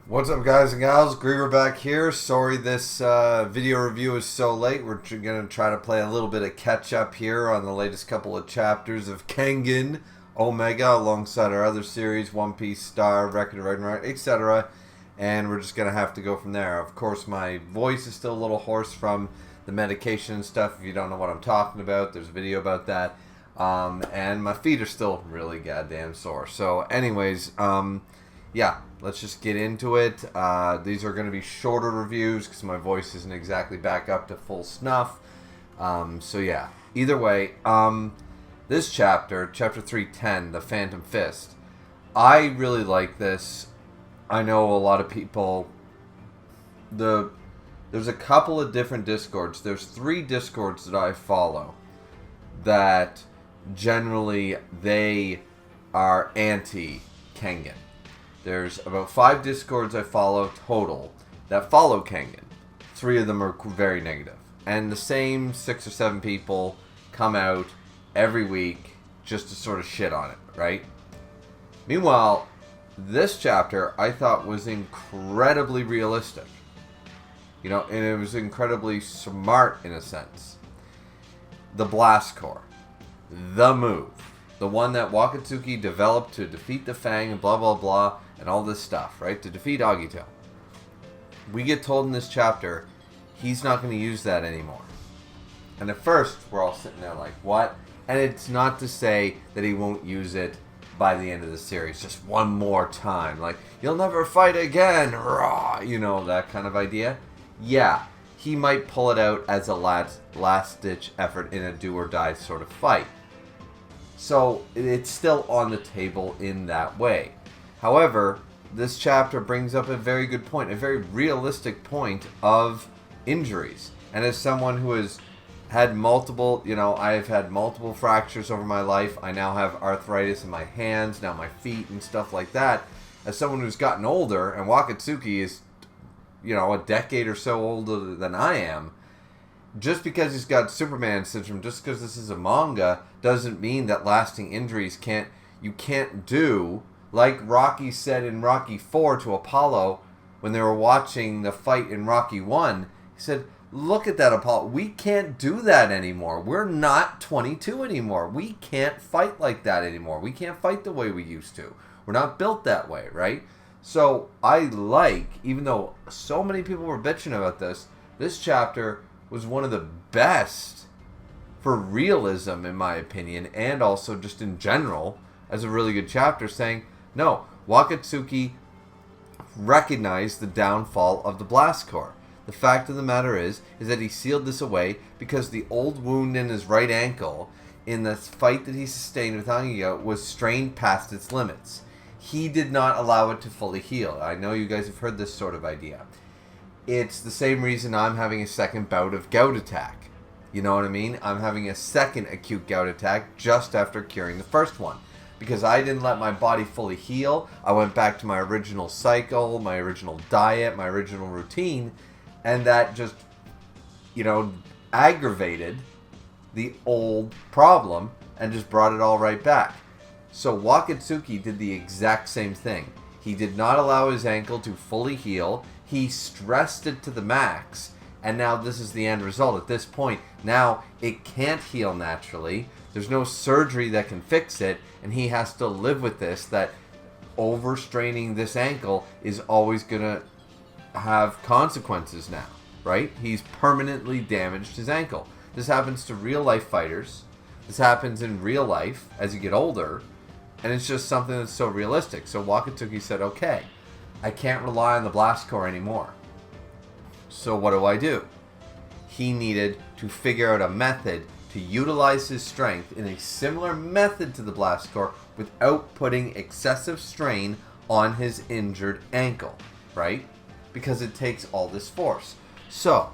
What's up, guys and gals? Griever back here. Sorry this video review is so late. We're going to try to play a little bit of catch up here on the latest couple of chapters of Kengan Omega alongside our other series, One Piece, Star, Record of Ragnarok, etc. And we're just going to have to go from there. Of course, my voice is still a little hoarse from the medication and stuff. If you don't know what I'm talking about, there's a video about that. And my feet are still really goddamn sore. So anyways, yeah, let's just get into it. These are going to be shorter reviews because my voice isn't exactly back up to full snuff. So yeah, either way, this chapter 310, The Phantom Fist, I really like this. I know a lot of people, there's a couple of different discords. There's 3 discords that I follow that generally they are anti-Kengan. There's about 5 discords I follow total that follow Kengan. 3 of them are very negative. And the same 6 or 7 people come out every week just to sort of shit on it, right? Meanwhile, this chapter I thought was incredibly realistic. You know, and it was incredibly smart in a sense. The Blast Core. The move. The one that Wakatsuki developed to defeat the Fang and blah blah blah and all this stuff, right? To defeat Agito. We get told in this chapter he's not going to use that anymore. And at first, we're all sitting there like, what? And it's not to say that he won't use it by the end of the series, just one more time. Like, you'll never fight again, rah! You know, that kind of idea. Yeah, he might pull it out as a last-ditch effort in a do-or-die sort of fight. So, it's still on the table in that way. However, this chapter brings up a very good point, a very realistic point of injuries. And as someone who has had multiple, I've had multiple fractures over my life. I now have arthritis in my hands, now my feet and stuff like that. As someone who's gotten older, and Wakatsuki is, a decade or so older than I am, just because he's got Superman syndrome, just because this is a manga, doesn't mean that lasting injuries you can't do, like Rocky said in Rocky 4 to Apollo when they were watching the fight in Rocky 1. He said, look at that, Apollo. We can't do that anymore. We're not 22 anymore. We can't fight like that anymore. We can't fight the way we used to. We're not built that way, right? So I even though so many people were bitching about this chapter was one of the best for realism, in my opinion, and also just in general, as a really good chapter, saying, no, Wakatsuki recognized the downfall of the Blast Core. The fact of the matter is that he sealed this away because the old wound in his right ankle in the fight that he sustained with Angiga was strained past its limits. He did not allow it to fully heal. I know you guys have heard this sort of idea. It's the same reason I'm having a second bout of gout attack. You know what I mean? I'm having a second acute gout attack just after curing the first one. Because I didn't let my body fully heal. I went back to my original cycle, my original diet, my original routine. And that just, aggravated the old problem and just brought it all right back. So Wakatsuki did the exact same thing. He did not allow his ankle to fully heal. He stressed it to the max. And now this is the end result. At this point, now it can't heal naturally. There's no surgery that can fix it. And he has to live with this, that overstraining this ankle is always going to have consequences now, right? He's permanently damaged his ankle. This happens to real life fighters. This happens in real life as you get older. And it's just something that's so realistic. So Wakatsuki said, okay, I can't rely on the Blast Core anymore. So what do? He needed to figure out a method to utilize his strength in a similar method to the Blast Core without putting excessive strain on his injured ankle, right? Because it takes all this force. So,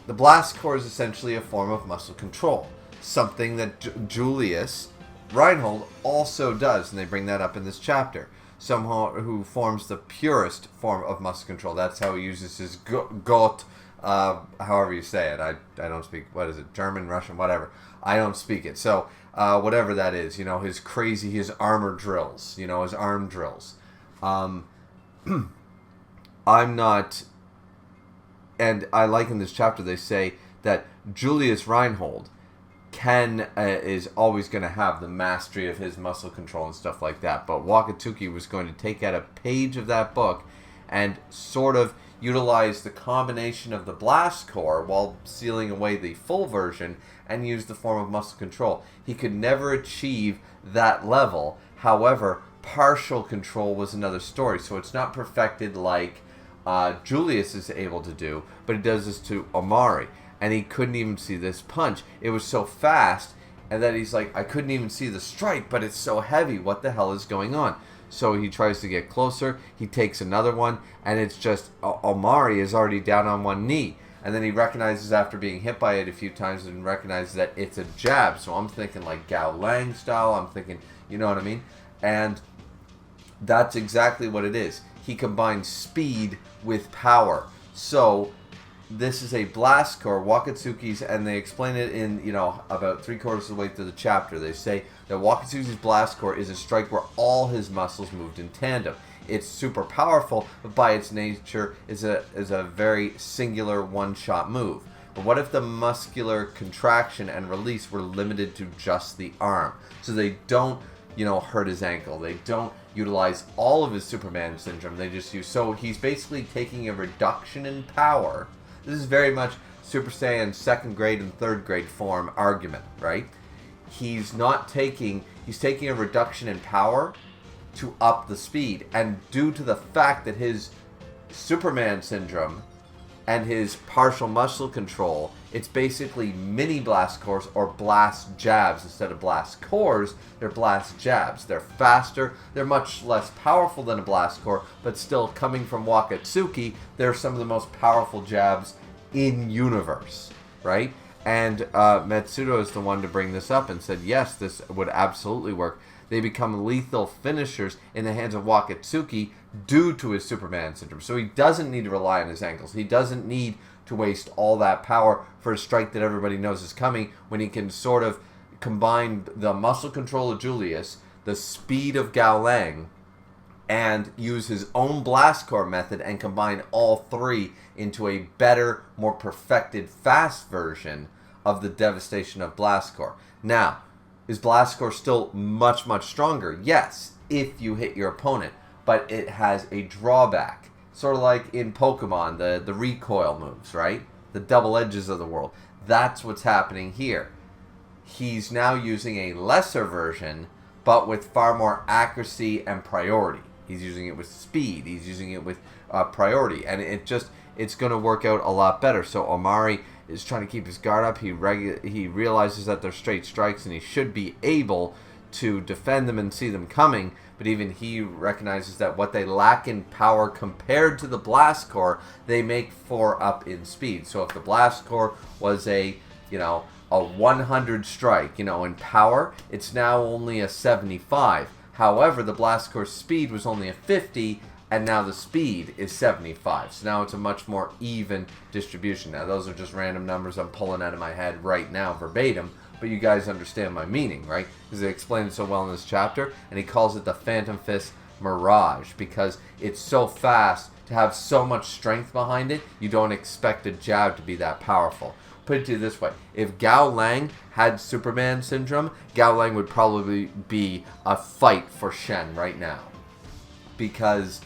the Blast Core is essentially a form of muscle control. Something that Julius Reinhold also does, and they bring that up in this chapter. Someone who forms the purest form of muscle control. That's how he uses his got, however you say it. I don't speak, what is it, German, Russian, whatever. I don't speak it. So, whatever that is, his armor drills, his arm drills. I'm not... And I like in this chapter they say that Julius Reinhold is always going to have the mastery of his muscle control and stuff like that. But Wakatsuki was going to take out a page of that book and sort of utilize the combination of the blast core while sealing away the full version and use the form of muscle control. He could never achieve that level. However, partial control was another story. So it's not perfected like Julius is able to do, but he does this to Omari. And he couldn't even see this punch. It was so fast, and then he's like, I couldn't even see the strike, but it's so heavy. What the hell is going on? So he tries to get closer. He takes another one, and it's just Omari is already down on one knee. And then he recognizes after being hit by it a few times and recognizes that it's a jab. So I'm thinking like Gao Lang style. I'm thinking, you know what I mean? And that's exactly what it is. He combines speed with power. So this is a blast core, Wakatsuki's, and they explain it in, about 3/4 of the way through the chapter. They say that Wakatsuki's blast core is a strike where all his muscles moved in tandem. It's super powerful, but by its nature is a very singular one-shot move. But what if the muscular contraction and release were limited to just the arm? So they don't, hurt his ankle. They don't utilize all of his Superman syndrome. They just use... So he's basically taking a reduction in power. This is very much Super Saiyan 2nd grade and 3rd grade form argument, right? He's taking a reduction in power to up the speed. And due to the fact that his Superman syndrome and his partial muscle control, it's basically mini blast cores or blast jabs instead of blast cores. They're blast jabs. They're faster. They're much less powerful than a blast core, but still coming from Wakatsuki, they're some of the most powerful jabs in universe, right? And Matsudo is the one to bring this up and said, yes, this would absolutely work. They become lethal finishers in the hands of Wakatsuki due to his Superman syndrome. So he doesn't need to rely on his ankles. He doesn't need to waste all that power for a strike that everybody knows is coming when he can sort of combine the muscle control of Julius, the speed of Gao Lang, and use his own blast core method and combine all three into a better, more perfected, fast version of the devastation of blast core. Now, is blast core still much, much stronger? Yes, if you hit your opponent, but it has a drawback. Sort of like in Pokemon, the recoil moves, right? The double edges of the world. That's what's happening here. He's now using a lesser version, but with far more accuracy and priority. He's using it with speed. He's using it with priority. And it's going to work out a lot better. So Omari is trying to keep his guard up. He realizes that they're straight strikes, and he should be able to defend them and see them coming. But even he recognizes that what they lack in power compared to the blast core, they make for up in speed. So if the blast core was a 100 strike, in power, it's now only a 75. However, the blast core speed was only a 50, and now the speed is 75. So now it's a much more even distribution. Now, those are just random numbers I'm pulling out of my head right now, verbatim, but you guys understand my meaning, right? Because they explain it so well in this chapter, and he calls it the Phantom Fist Mirage, because it's so fast to have so much strength behind it, you don't expect a jab to be that powerful. Put it to you this way. If Gao Lang had Superman syndrome, Gao Lang would probably be a fight for Shen right now. Because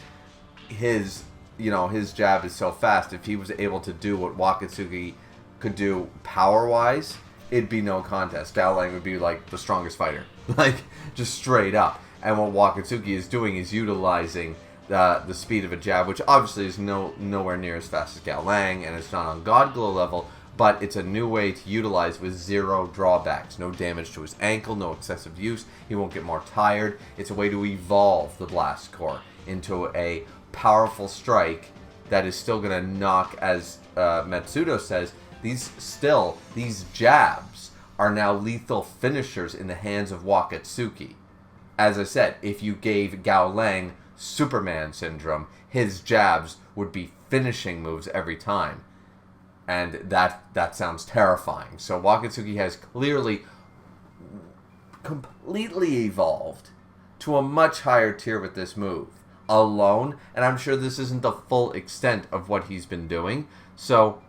his jab is so fast. If he was able to do what Wakatsuki could do power-wise, it'd be no contest. Gao Lang would be like the strongest fighter. Like, just straight up. And what Wakatsuki is doing is utilizing the speed of a jab, which obviously is nowhere near as fast as Gao Lang, and it's not on God Glow level, but it's a new way to utilize with zero drawbacks. No damage to his ankle, no excessive use. He won't get more tired. It's a way to evolve the blast core into a powerful strike that is still going to knock, as Matsudo says, these jabs are now lethal finishers in the hands of Wakatsuki. As I said, if you gave Gao Lang Superman syndrome, his jabs would be finishing moves every time. And that sounds terrifying. So Wakatsuki has clearly completely evolved to a much higher tier with this move, alone, and I'm sure this isn't the full extent of what he's been doing. So,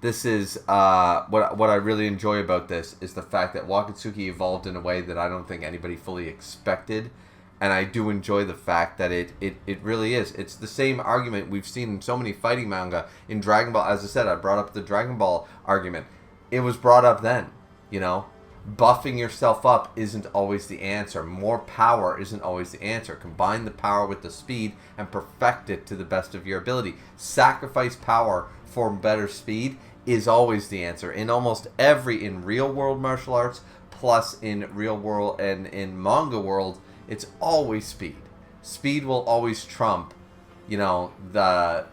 this is what I really enjoy about this is the fact that Wakatsuki evolved in a way that I don't think anybody fully expected, and I do enjoy the fact that it really is. It's the same argument we've seen in so many fighting manga. In Dragon Ball, as I said, I brought up the Dragon Ball argument. It was brought up then, you know. Buffing yourself up isn't always the answer. More power isn't always the answer. Combine the power with the speed and perfect it to the best of your ability. Sacrifice power for better speed is always the answer. In almost in real world martial arts, plus in real world and in manga world, it's always speed. Speed will always trump, you know, the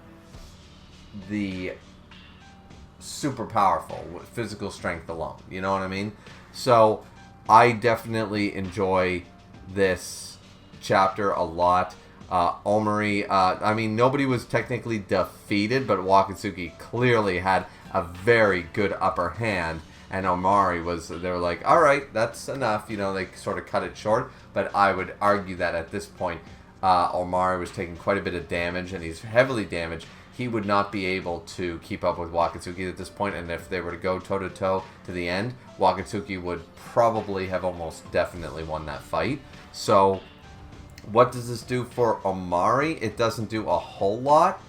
super powerful with physical strength alone. You know what I mean? So I definitely enjoy this chapter a lot. Omori, I mean, nobody was technically defeated, but Wakatsuki clearly had a very good upper hand, and Omari they were like, all right, that's enough, you know, they sort of cut it short, but I would argue that at this point, Omari was taking quite a bit of damage, and he's heavily damaged. He would not be able to keep up with Wakatsuki at this point, and if they were to go toe-to-toe to the end, Wakatsuki would probably have almost definitely won that fight. So, what does this do for Omari? It doesn't do a whole lot,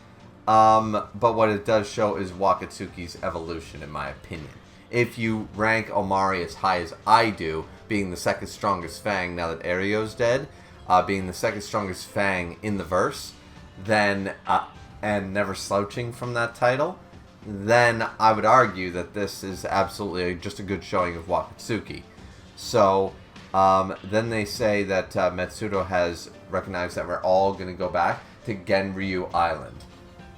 but what it does show is Wakatsuki's evolution, in my opinion. If you rank Omari as high as I do, being the second strongest Fang now that Ario's dead, being the second strongest Fang in the verse, then and never slouching from that title, then I would argue that this is absolutely just a good showing of Wakatsuki. So, then they say that Matsudo has recognized that we're all going to go back to Genryu Island.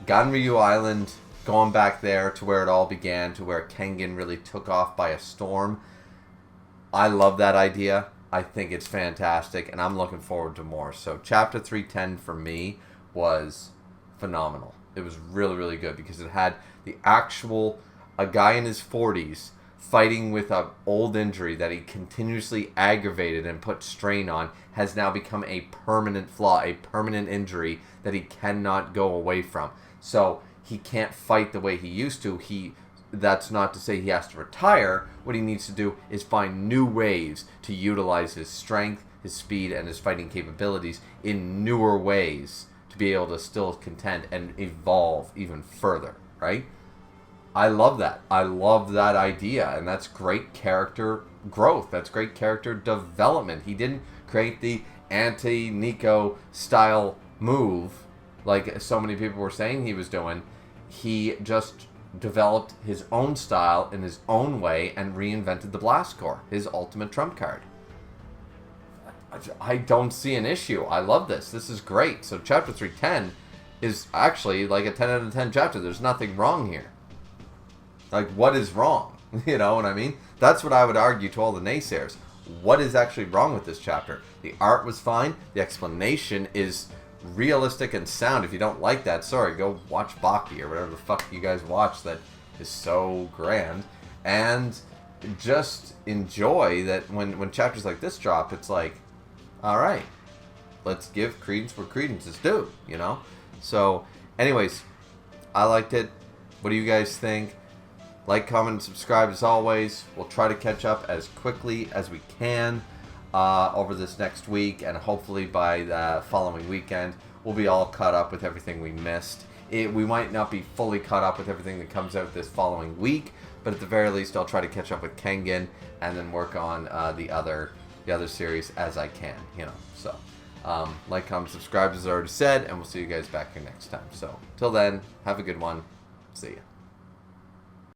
Genryu Island, going back there to where it all began, to where Kengan really took off by a storm. I love that idea. I think it's fantastic, and I'm looking forward to more. So, Chapter 310 for me was phenomenal. It was really, really good because it had a guy in his 40s fighting with an old injury that he continuously aggravated and put strain on, has now become a permanent flaw, a permanent injury that he cannot go away from. So he can't fight the way he used to. That's not to say he has to retire. What he needs to do is find new ways to utilize his strength, his speed, and his fighting capabilities in newer ways to be able to still contend and evolve even further, right? I love that. I love that idea, and that's great character growth. That's great character development. He didn't create the anti-Nico style move like so many people were saying he was doing. He just developed his own style in his own way and reinvented the Blast Core, his ultimate trump card. I don't see an issue. I love this. This is great. So Chapter 310 is actually like a 10 out of 10 chapter. There's nothing wrong here. Like, what is wrong? You know what I mean? That's what I would argue to all the naysayers. What is actually wrong with this chapter? The art was fine. The explanation is realistic and sound. If you don't like that, sorry, go watch Baki or whatever the fuck you guys watch that is so grand. And just enjoy that when chapters like this drop, it's like, all right, let's give credence where credence is due, you know? So, anyways, I liked it. What do you guys think? Like, comment, and subscribe as always. We'll try to catch up as quickly as we can over this next week, and hopefully by the following weekend, we'll be all caught up with everything we missed. We might not be fully caught up with everything that comes out this following week, but at the very least, I'll try to catch up with Kengan and then work on the other series as I can, you know. So, like, comment, subscribe as I already said, and we'll see you guys back here next time. So, till then, have a good one. See ya.